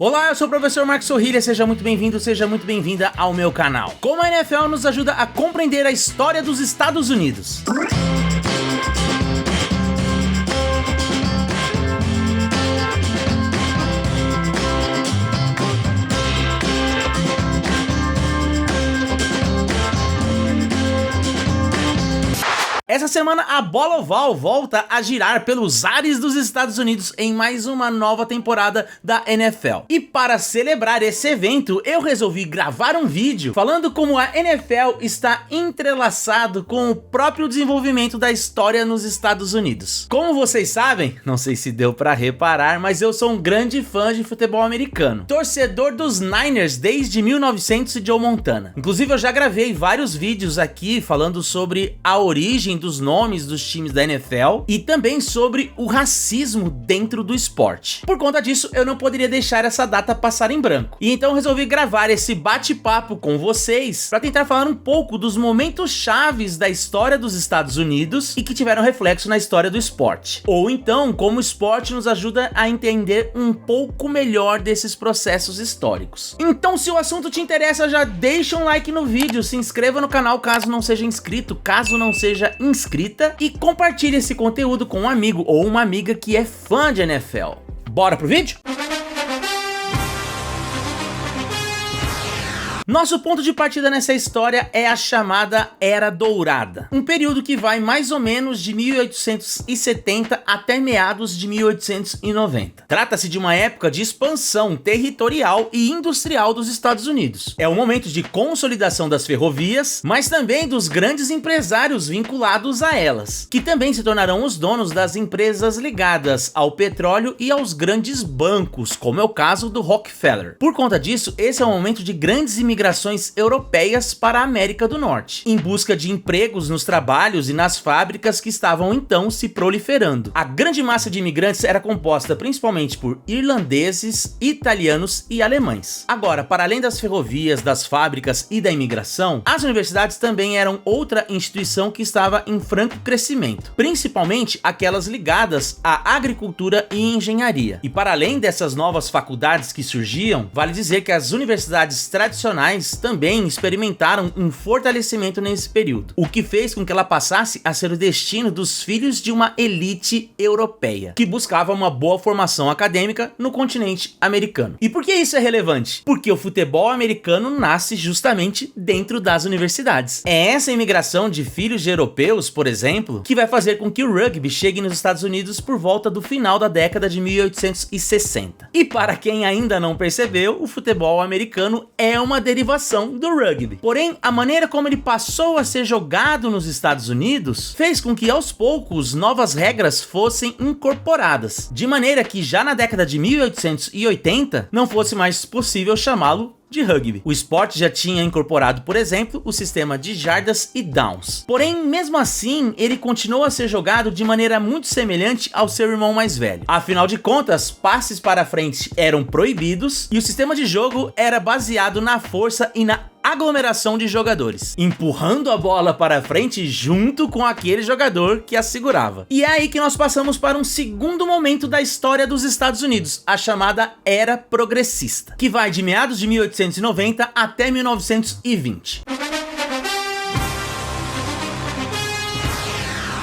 Olá, eu sou o professor Marcos Sorrilha, seja muito bem-vindo, seja muito bem-vinda ao meu canal. Como a NFL nos ajuda a compreender a história dos Estados Unidos. Essa semana a bola oval volta a girar pelos ares dos Estados Unidos em mais uma nova temporada da NFL. E para celebrar esse evento, eu resolvi gravar um vídeo falando como a NFL está entrelaçado com o próprio desenvolvimento da história nos Estados Unidos. Como vocês sabem, não sei se deu para reparar, mas eu sou um grande fã de futebol americano. Torcedor dos Niners desde 1900 e Joe Montana. Inclusive eu já gravei vários vídeos aqui falando sobre a origem dos nomes dos times da NFL e também sobre o racismo dentro do esporte. Por conta disso, eu não poderia deixar essa data passar em branco. E então resolvi gravar esse bate-papo com vocês para tentar falar um pouco dos momentos chaves da história dos Estados Unidos e que tiveram reflexo na história do esporte. Ou então, como o esporte nos ajuda a entender um pouco melhor desses processos históricos. Então, se o assunto te interessa, já deixa um like no vídeo, se inscreva no canal caso não seja inscrito, caso não seja inscrita, e compartilhe esse conteúdo com um amigo ou uma amiga que é fã de NFL. Bora pro vídeo? Nosso ponto de partida nessa história é a chamada Era Dourada, um período que vai mais ou menos de 1870 até meados de 1890. Trata-se de uma época de expansão territorial e industrial dos Estados Unidos. É um momento de consolidação das ferrovias, mas também dos grandes empresários vinculados a elas, que também se tornarão os donos das empresas ligadas ao petróleo e aos grandes bancos, como é o caso do Rockefeller. Por conta disso, esse é um momento de grandes imigrações europeias para a América do Norte, em busca de empregos nos trabalhos e nas fábricas que estavam então se proliferando. A grande massa de imigrantes era composta principalmente por irlandeses, italianos e alemães. Agora, para além das ferrovias, das fábricas e da imigração, as universidades também eram outra instituição que estava em franco crescimento, principalmente aquelas ligadas à agricultura e engenharia. E para além dessas novas faculdades que surgiam, vale dizer que as universidades tradicionais também experimentaram um fortalecimento nesse período, o que fez com que ela passasse a ser o destino dos filhos de uma elite europeia, que buscava uma boa formação acadêmica no continente americano. E por que isso é relevante? Porque o futebol americano nasce justamente dentro das universidades. É essa imigração de filhos de europeus, por exemplo, que vai fazer com que o rugby chegue nos Estados Unidos por volta do final da década de 1860. E para quem ainda não percebeu, o futebol americano é uma derivação do rugby. Porém, a maneira como ele passou a ser jogado nos Estados Unidos fez com que aos poucos novas regras fossem incorporadas, de maneira que já na década de 1880 não fosse mais possível chamá-lo de rugby. O esporte já tinha incorporado, por exemplo, o sistema de jardas e downs. Porém, mesmo assim, ele continuou a ser jogado de maneira muito semelhante ao seu irmão mais velho. Afinal de contas, passes para frente eram proibidos e o sistema de jogo era baseado na força e na aglomeração de jogadores, empurrando a bola para frente junto com aquele jogador que a segurava. E é aí que nós passamos para um segundo momento da história dos Estados Unidos, a chamada Era Progressista, que vai de meados de 1890 até 1920.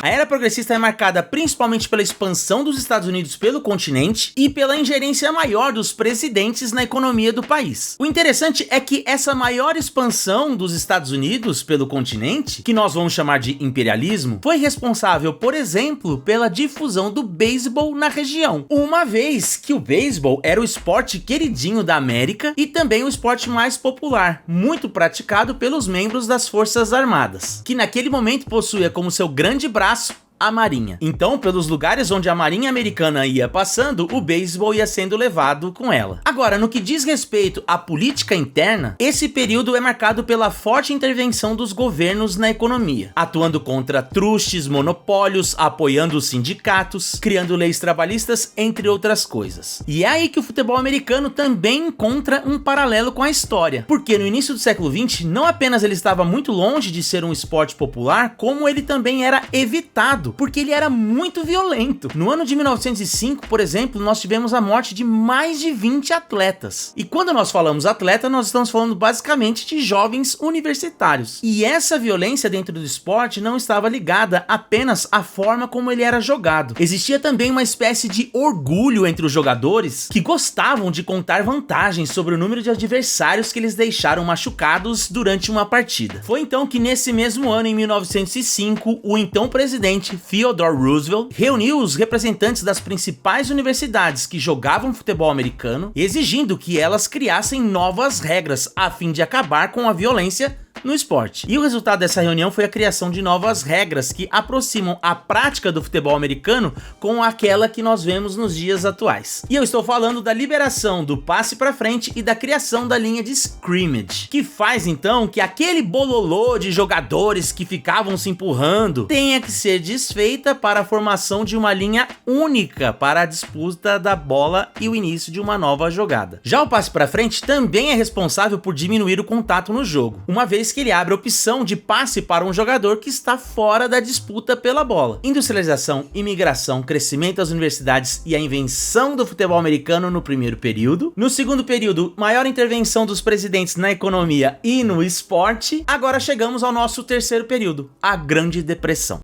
A Era Progressista é marcada principalmente pela expansão dos Estados Unidos pelo continente e pela ingerência maior dos presidentes na economia do país. O interessante é que essa maior expansão dos Estados Unidos pelo continente, que nós vamos chamar de imperialismo, foi responsável, por exemplo, pela difusão do beisebol na região, uma vez que o beisebol era o esporte queridinho da América e também o esporte mais popular, muito praticado pelos membros das Forças Armadas, que naquele momento possuía como seu grande braço a marinha. Então, pelos lugares onde a marinha americana ia passando, o beisebol ia sendo levado com ela. Agora, no que diz respeito à política interna, esse período é marcado pela forte intervenção dos governos na economia, atuando contra trustes, monopólios, apoiando os sindicatos, criando leis trabalhistas, entre outras coisas. E é aí que o futebol americano também encontra um paralelo com a história, porque no início do século XX, não apenas ele estava muito longe de ser um esporte popular, como ele também era evitado porque ele era muito violento. No ano de 1905, por exemplo, nós tivemos a morte de mais de 20 atletas. E quando nós falamos atleta, nós estamos falando basicamente de jovens universitários. E essa violência dentro do esporte não estava ligada apenas à forma como ele era jogado. Existia também uma espécie de orgulho entre os jogadores que gostavam de contar vantagens sobre o número de adversários que eles deixaram machucados durante uma partida. Foi então que nesse mesmo ano, em 1905, o então presidente Theodore Roosevelt reuniu os representantes das principais universidades que jogavam futebol americano, exigindo que elas criassem novas regras a fim de acabar com a violência no esporte. E o resultado dessa reunião foi a criação de novas regras que aproximam a prática do futebol americano com aquela que nós vemos nos dias atuais. E eu estou falando da liberação do passe para frente e da criação da linha de scrimmage, que faz então que aquele bololô de jogadores que ficavam se empurrando tenha que ser desfeita para a formação de uma linha única para a disputa da bola e o início de uma nova jogada. Já o passe para frente também é responsável por diminuir o contato no jogo, uma vez que ele abre a opção de passe para um jogador que está fora da disputa pela bola. Industrialização, imigração, crescimento das universidades e a invenção do futebol americano no primeiro período. No segundo período, maior intervenção dos presidentes na economia e no esporte. Agora chegamos ao nosso terceiro período, a Grande Depressão.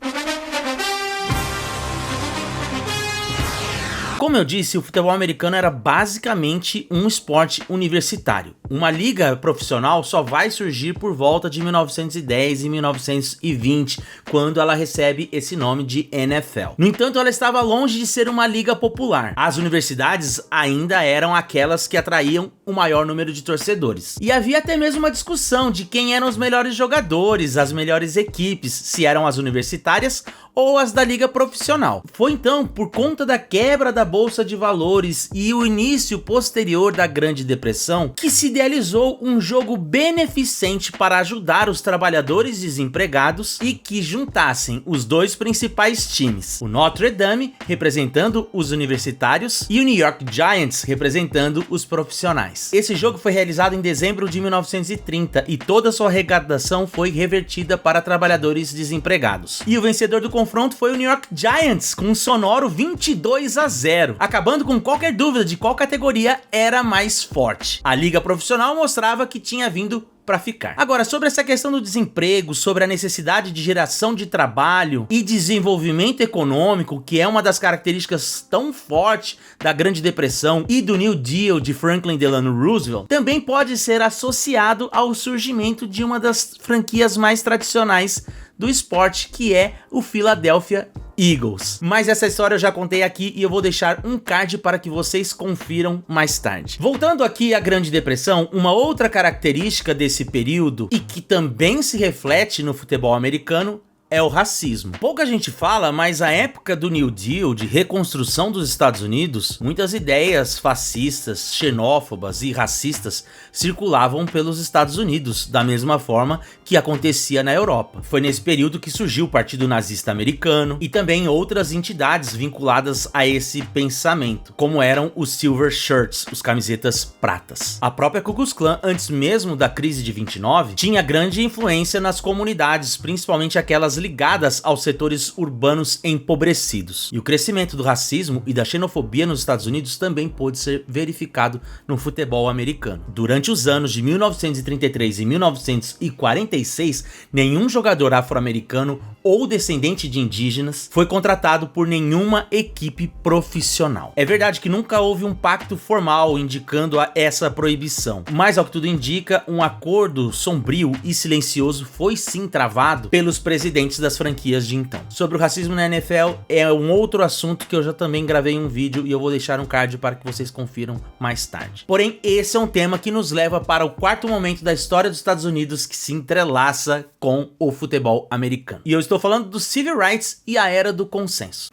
Como eu disse, o futebol americano era basicamente um esporte universitário. Uma liga profissional só vai surgir por volta de 1910 e 1920, quando ela recebe esse nome de NFL. No entanto, ela estava longe de ser uma liga popular. As universidades ainda eram aquelas que atraíam o maior número de torcedores. E havia até mesmo uma discussão de quem eram os melhores jogadores, as melhores equipes, se eram as universitárias ou as da liga profissional. Foi então por conta da quebra da Bolsa de Valores e o início posterior da Grande Depressão que se idealizou um jogo beneficente para ajudar os trabalhadores desempregados e que juntassem os dois principais times, o Notre Dame representando os universitários e o New York Giants representando os profissionais. Esse jogo foi realizado em dezembro de 1930 e toda sua arrecadação foi revertida para trabalhadores desempregados. E o vencedor do confronto foi o New York Giants, com um sonoro 22-0, acabando com qualquer dúvida de qual categoria era mais forte. A liga profissional mostrava que tinha vindo para ficar. Agora, sobre essa questão do desemprego, sobre a necessidade de geração de trabalho e desenvolvimento econômico, que é uma das características tão fortes da Grande Depressão e do New Deal de Franklin Delano Roosevelt, também pode ser associado ao surgimento de uma das franquias mais tradicionais do esporte, que é o Philadelphia Eagles. Mas essa história eu já contei aqui e eu vou deixar um card para que vocês confiram mais tarde. Voltando aqui à Grande Depressão, uma outra característica desse período e que também se reflete no futebol americano é o racismo. Pouca gente fala, mas a época do New Deal, de reconstrução dos Estados Unidos, muitas ideias fascistas, xenófobas e racistas circulavam pelos Estados Unidos, da mesma forma que acontecia na Europa. Foi nesse período que surgiu o Partido Nazista Americano e também outras entidades vinculadas a esse pensamento, como eram os Silver Shirts, os camisetas pratas. A própria Ku Klux Klan, antes mesmo da crise de 29, tinha grande influência nas comunidades, principalmente aquelas ligadas aos setores urbanos empobrecidos. E o crescimento do racismo e da xenofobia nos Estados Unidos também pôde ser verificado no futebol americano. Durante os anos de 1933 e 1946, nenhum jogador afro-americano ou descendente de indígenas foi contratado por nenhuma equipe profissional. É verdade que nunca houve um pacto formal indicando essa proibição, mas ao que tudo indica, um acordo sombrio e silencioso foi sim travado pelos presidentes das franquias de então. Sobre o racismo na NFL é um outro assunto que eu já também gravei um vídeo e eu vou deixar um card para que vocês confiram mais tarde. Porém, esse é um tema que nos leva para o quarto momento da história dos Estados Unidos que se entrelaça com o futebol americano. E eu estou falando dos Civil Rights e a Era do Consenso.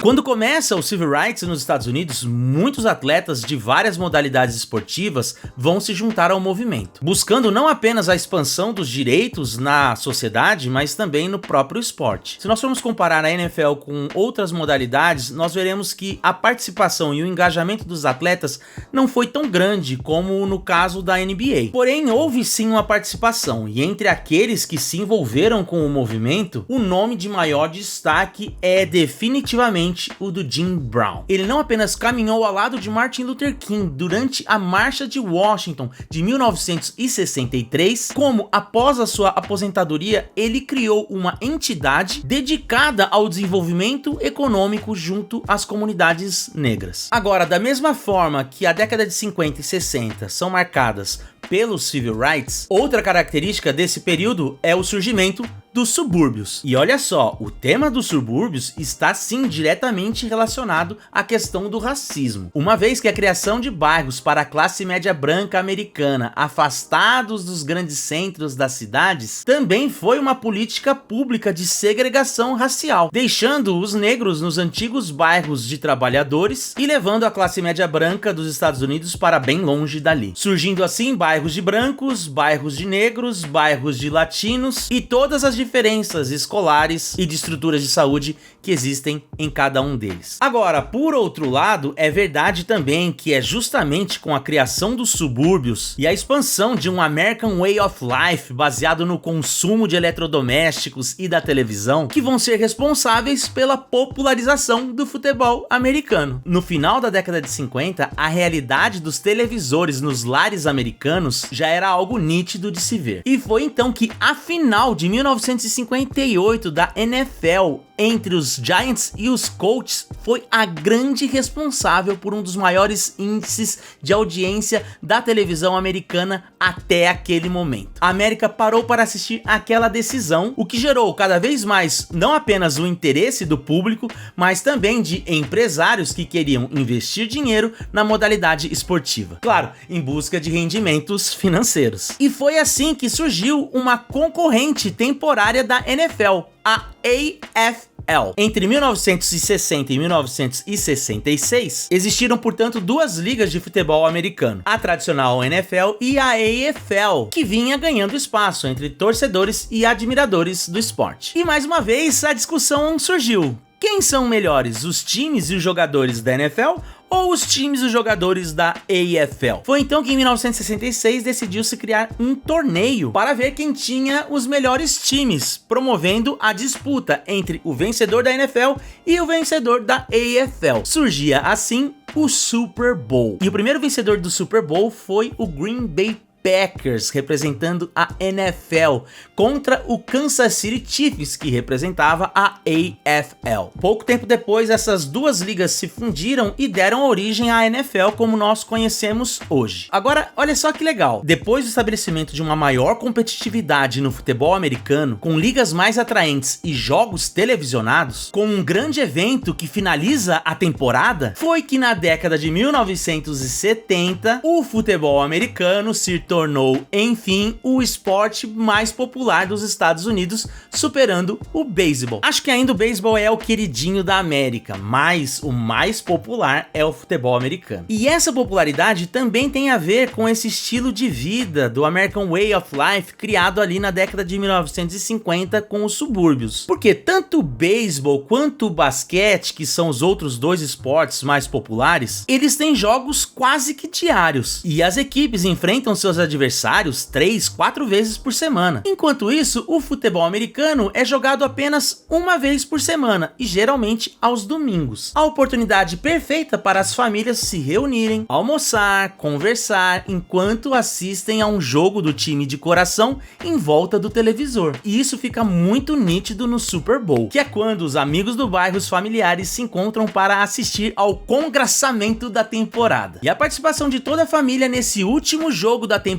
Quando começa o Civil Rights nos Estados Unidos, muitos atletas de várias modalidades esportivas vão se juntar ao movimento, buscando não apenas a expansão dos direitos na sociedade, mas também no próprio esporte. Se nós formos comparar a NFL com outras modalidades, nós veremos que a participação e o engajamento dos atletas não foi tão grande como no caso da NBA. Porém, houve sim uma participação, e entre aqueles que se envolveram com o movimento, o nome de maior destaque é definitivamente o do Jim Brown. Ele não apenas caminhou ao lado de Martin Luther King durante a Marcha de Washington de 1963, como após a sua aposentadoria, ele criou uma entidade dedicada ao desenvolvimento econômico junto às comunidades negras. Agora, da mesma forma que a década de 50 e 60 são marcadas pelos Civil Rights, outra característica desse período é o surgimento dos subúrbios. E olha só, o tema dos subúrbios está sim diretamente relacionado à questão do racismo, uma vez que a criação de bairros para a classe média branca americana afastados dos grandes centros das cidades também foi uma política pública de segregação racial, deixando os negros nos antigos bairros de trabalhadores e levando a classe média branca dos Estados Unidos para bem longe dali, surgindo assim bairros de brancos, bairros de negros, bairros de latinos e todas as diferenças escolares e de estruturas de saúde que existem em cada um deles. Agora, por outro lado, é verdade também que é justamente com a criação dos subúrbios e a expansão de um American Way of Life baseado no consumo de eletrodomésticos e da televisão que vão ser responsáveis pela popularização do futebol americano. No final da década de 50, a realidade dos televisores nos lares americanos já era algo nítido de se ver. E foi então que a final de 1958 da NFL entre os Giants e os Colts foi a grande responsável por um dos maiores índices de audiência da televisão americana até aquele momento. A América parou para assistir aquela decisão, o que gerou cada vez mais não apenas o interesse do público, mas também de empresários que queriam investir dinheiro na modalidade esportiva. Claro, em busca de rendimentos financeiros. E foi assim que surgiu uma concorrente temporária da NFL, a AFL. Entre 1960 e 1966, existiram, portanto, duas ligas de futebol americano, a tradicional NFL e a AFL, que vinha ganhando espaço entre torcedores e admiradores do esporte. E mais uma vez, a discussão surgiu. Quem são melhores, os times e os jogadores da NFL ou os times e os jogadores da AFL? Foi então que em 1966 decidiu-se criar um torneio para ver quem tinha os melhores times, promovendo a disputa entre o vencedor da NFL e o vencedor da AFL. Surgia assim o Super Bowl. E o primeiro vencedor do Super Bowl foi o Green Bay Packers, representando a NFL, contra o Kansas City Chiefs, que representava a AFL. Pouco tempo depois, essas duas ligas se fundiram e deram origem à NFL como nós conhecemos hoje. Agora, olha só que legal. Depois do estabelecimento de uma maior competitividade no futebol americano, com ligas mais atraentes e jogos televisionados, com um grande evento que finaliza a temporada, foi que na década de 1970, o futebol americano se tornou, enfim, o esporte mais popular dos Estados Unidos, superando o beisebol. Acho que ainda o beisebol é o queridinho da América, mas o mais popular é o futebol americano. E essa popularidade também tem a ver com esse estilo de vida do American Way of Life criado ali na década de 1950 com os subúrbios. Porque tanto o beisebol quanto o basquete, que são os outros dois esportes mais populares, eles têm jogos quase que diários. E as equipes enfrentam seus adversários 3, 4 vezes por semana. Enquanto isso, o futebol americano é jogado apenas uma vez por semana e geralmente aos domingos. A oportunidade perfeita para as famílias se reunirem, almoçar, conversar enquanto assistem a um jogo do time de coração em volta do televisor. E isso fica muito nítido no Super Bowl, que é quando os amigos do bairro, os familiares, se encontram para assistir ao congraçamento da temporada. E a participação de toda a família nesse último jogo da temporada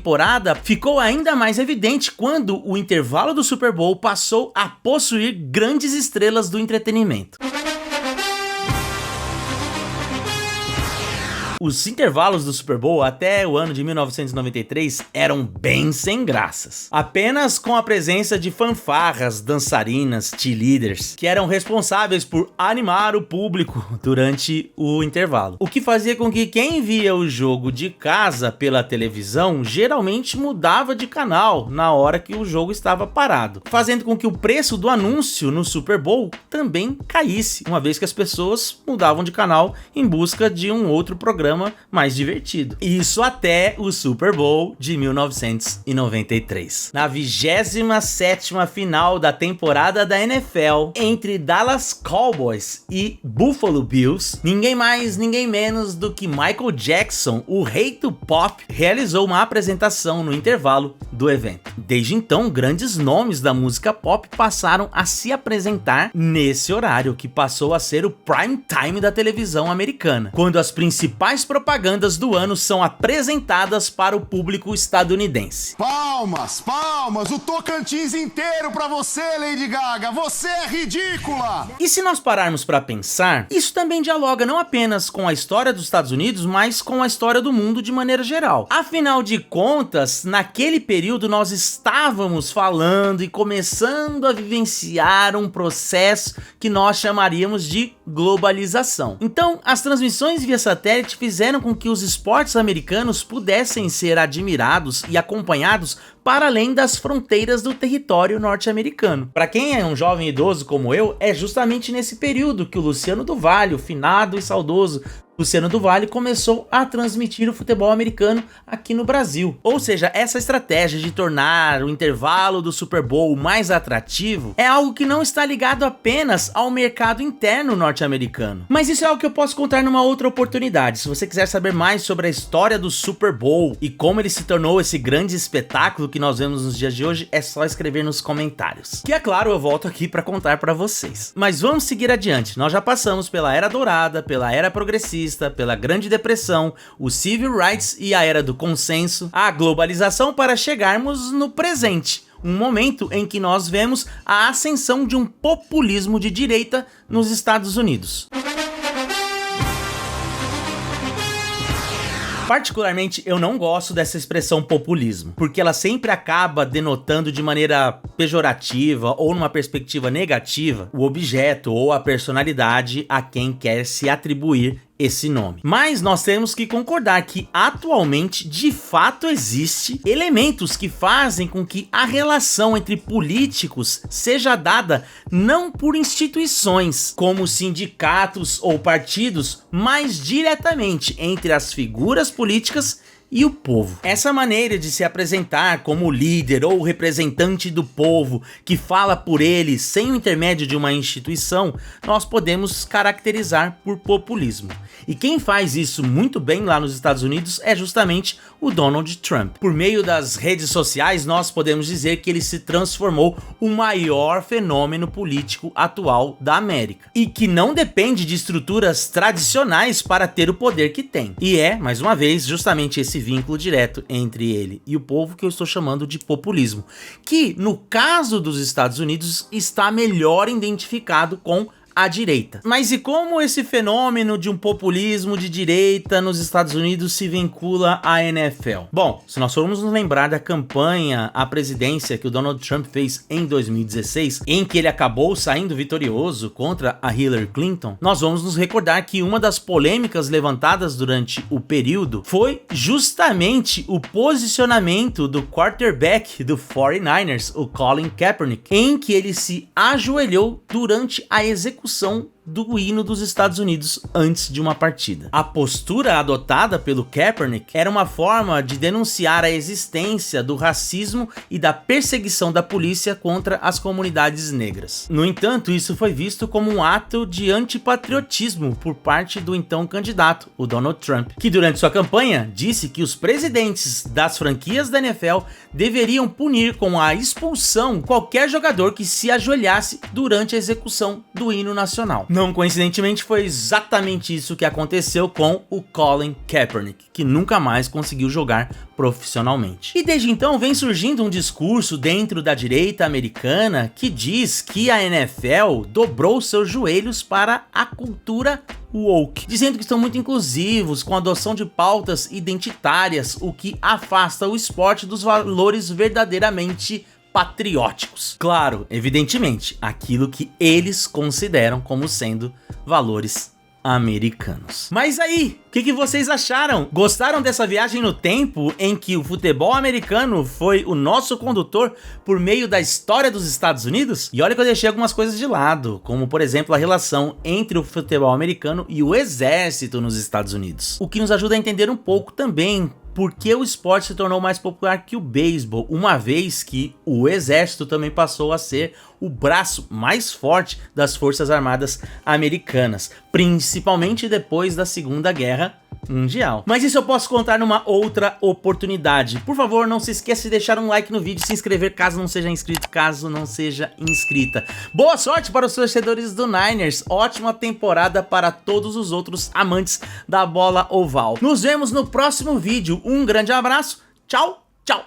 ficou ainda mais evidente quando o intervalo do Super Bowl passou a possuir grandes estrelas do entretenimento. Os intervalos do Super Bowl até o ano de 1993 eram bem sem graças. Apenas com a presença de fanfarras, dançarinas, cheerleaders, que eram responsáveis por animar o público durante o intervalo. O que fazia com que quem via o jogo de casa pela televisão geralmente mudava de canal na hora que o jogo estava parado, fazendo com que o preço do anúncio no Super Bowl também caísse, uma vez que as pessoas mudavam de canal em busca de um outro programa mais divertido. Isso até o Super Bowl de 1993. Na 27ª final da temporada da NFL entre Dallas Cowboys e Buffalo Bills, ninguém mais, ninguém menos do que Michael Jackson, o rei do pop, realizou uma apresentação no intervalo do evento. Desde então, grandes nomes da música pop passaram a se apresentar nesse horário, que passou a ser o prime time da televisão americana, quando as principais propagandas do ano são apresentadas para o público estadunidense. Palmas, palmas, o Tocantins inteiro pra você, Lady Gaga, você é ridícula! E se nós pararmos para pensar, isso também dialoga não apenas com a história dos Estados Unidos, mas com a história do mundo de maneira geral. Afinal de contas, naquele período nós estávamos falando e começando a vivenciar um processo que nós chamaríamos de globalização. Então, as transmissões via satélite fizeram com que os esportes americanos pudessem ser admirados e acompanhados para além das fronteiras do território norte-americano. Para quem é um jovem idoso como eu, é justamente nesse período que o Luciano do Vale, o finado e saudoso Luciano do Vale, começou a transmitir o futebol americano aqui no Brasil. Ou seja, essa estratégia de tornar o intervalo do Super Bowl mais atrativo é algo que não está ligado apenas ao mercado interno norte-americano. Mas isso é algo que eu posso contar numa outra oportunidade. Se você quiser saber mais sobre a história do Super Bowl e como ele se tornou esse grande espetáculo que nós vemos nos dias de hoje, é só escrever nos comentários. Que é claro, eu volto aqui para contar para vocês. Mas vamos seguir adiante. Nós já passamos pela Era Dourada, pela Era Progressista, pela Grande Depressão, o Civil Rights e a Era do Consenso, a globalização, para chegarmos no presente. Um momento em que nós vemos a ascensão de um populismo de direita nos Estados Unidos. Particularmente, eu não gosto dessa expressão populismo, porque ela sempre acaba denotando de maneira pejorativa ou numa perspectiva negativa o objeto ou a personalidade a quem quer se atribuir esse nome. Mas nós temos que concordar que atualmente de fato existe elementos que fazem com que a relação entre políticos seja dada não por instituições como sindicatos ou partidos, mas diretamente entre as figuras políticas e o povo. Essa maneira de se apresentar como líder ou representante do povo que fala por ele sem o intermédio de uma instituição, nós podemos caracterizar por populismo. E quem faz isso muito bem lá nos Estados Unidos é justamente o Donald Trump. Por meio das redes sociais, nós podemos dizer que ele se transformou o maior fenômeno político atual da América, e que não depende de estruturas tradicionais para ter o poder que tem. E é, mais uma vez, justamente esse vínculo direto entre ele e o povo que eu estou chamando de populismo, que no caso dos Estados Unidos está melhor identificado com à direita. Mas e como esse fenômeno de um populismo de direita nos Estados Unidos se vincula à NFL? Bom, se nós formos nos lembrar da campanha à presidência que o Donald Trump fez em 2016, em que ele acabou saindo vitorioso contra a Hillary Clinton, nós vamos nos recordar que uma das polêmicas levantadas durante o período foi justamente o posicionamento do quarterback do 49ers, o Colin Kaepernick, em que ele se ajoelhou durante a execução do hino dos Estados Unidos antes de uma partida. A postura adotada pelo Kaepernick era uma forma de denunciar a existência do racismo e da perseguição da polícia contra as comunidades negras. No entanto, isso foi visto como um ato de antipatriotismo por parte do então candidato, o Donald Trump, que durante sua campanha disse que os presidentes das franquias da NFL deveriam punir com a expulsão qualquer jogador que se ajoelhasse durante a execução do hino nacional. Não coincidentemente, foi exatamente isso que aconteceu com o Colin Kaepernick, que nunca mais conseguiu jogar profissionalmente. E desde então vem surgindo um discurso dentro da direita americana que diz que a NFL dobrou seus joelhos para a cultura woke, dizendo que estão muito inclusivos, com a adoção de pautas identitárias, o que afasta o esporte dos valores verdadeiramente patrióticos. Claro, evidentemente, aquilo que eles consideram como sendo valores americanos. Mas aí, o que vocês acharam? Gostaram dessa viagem no tempo em que o futebol americano foi o nosso condutor por meio da história dos Estados Unidos? E olha que eu deixei algumas coisas de lado, como por exemplo a relação entre o futebol americano e o exército nos Estados Unidos, o que nos ajuda a entender um pouco também por que o esporte se tornou mais popular que o beisebol, uma vez que o exército também passou a ser o braço mais forte das Forças Armadas americanas, principalmente depois da Segunda Guerra Mundial. Mas isso eu posso contar numa outra oportunidade. Por favor, não se esqueça de deixar um like no vídeo, se inscrever caso não seja inscrito, caso não seja inscrita. Boa sorte para os torcedores do Niners, ótima temporada para todos os outros amantes da bola oval. Nos vemos no próximo vídeo, um grande abraço, tchau, tchau!